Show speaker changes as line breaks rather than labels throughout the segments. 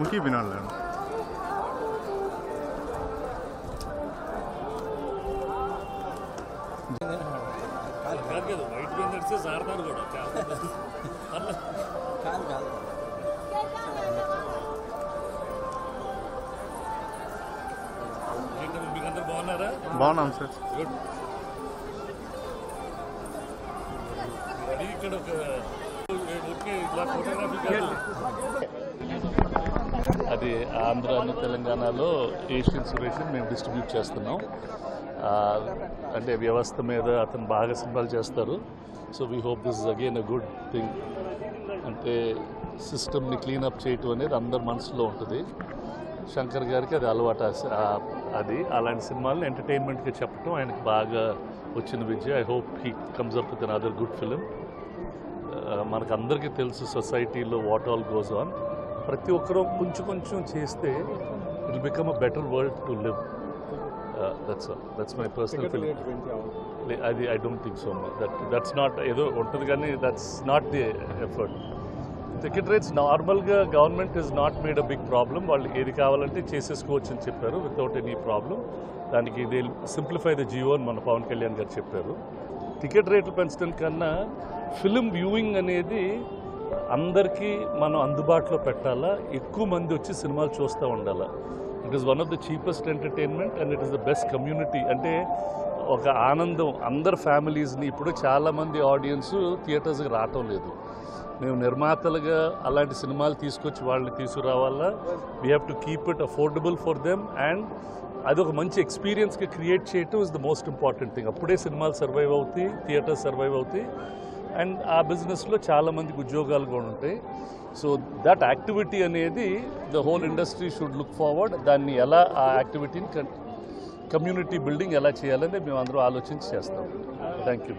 मुखी बिना ले
వైట్ బిందర్ से సార్దార్ కూడా మీకందరూ బాగున్నారా?
బాగున్నాం సార్.
ఇక్కడ అది ఆంధ్రాను తెలంగాణలో ఏషియన్ సురేష్ మేము డిస్ట్రిబ్యూట్ చేస్తున్నాం. అంటే వ్యవస్థ మీద అతను బాగా సినిమాలు చేస్తారు. So we hope this is again a good thing. అంటే సిస్టమ్ని క్లీనప్ చేయటం అనేది అందరి మనసులో ఉంటుంది. శంకర్ గారికి అది అలవాటు. అది అలాంటి సినిమాలను ఎంటర్టైన్మెంట్గా చెప్పడం ఆయనకు బాగా వచ్చిన విద్య. I hope he comes up with another good film. మనకు అందరికీ తెలుసు సొసైటీలో వాట్ ఆల్ గోస్ ఆన్. ప్రతి ఒక్కరూ కొంచెం కొంచెం చేస్తే it will become a better world to live. That's my personal feeling. అది I don't think so much. That's not ఏదో ఉంటుంది కానీ that's not the effort. Ticket rates నార్మల్గా government is not made a big problem. వాళ్ళు ఏది కావాలంటే చేసేసుకోవచ్చు అని చెప్పారు వితౌట్ ఎనీ ప్రాబ్లం. దానికి దే సింప్లిఫై ద జియో అని మన పవన్ కళ్యాణ్ గారు చెప్పారు. టికెట్ రేట్లు పెంచడం కన్నా ఫిలిం వ్యూయింగ్ అనేది అందరికీ మనం అందుబాటులో పెట్టాలా, ఎక్కువ మంది వచ్చి సినిమాలు చూస్తూ ఉండాలా. It is one of the cheapest entertainment and it is the best community. అంటే ఒక ఆనందం అందరు ఫ్యామిలీస్ని. ఇప్పుడు చాలామంది ఆడియన్స్ థియేటర్స్కి రావటం లేదు. మేము నిర్మాతలుగా అలాంటి సినిమాలు తీసుకొచ్చి వాళ్ళని తీసుకురావాలా. We have to keep it affordable for them and అదొక మంచి ఎక్స్పీరియన్స్గా క్రియేట్ చేయటం is the most important thing. అప్పుడే సినిమాలు సర్వైవ్ అవుతాయి, థియేటర్స్ సర్వైవ్ అవుతాయి అండ్ ఆ బిజినెస్లో చాలామందికి ఉద్యోగాలు కూడా ఉంటాయి. సో దట్ యాక్టివిటీ అనేది the whole industry should look forward. దాన్ని ఎలా ఆ యాక్టివిటీని కమ్యూనిటీ బిల్డింగ్ ఎలా చేయాలని మేము అందరూ ఆలోచించి చేస్తాం. Thank you.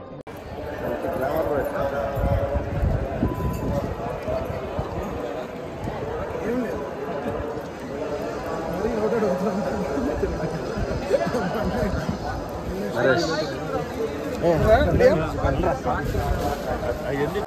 అవన్నీ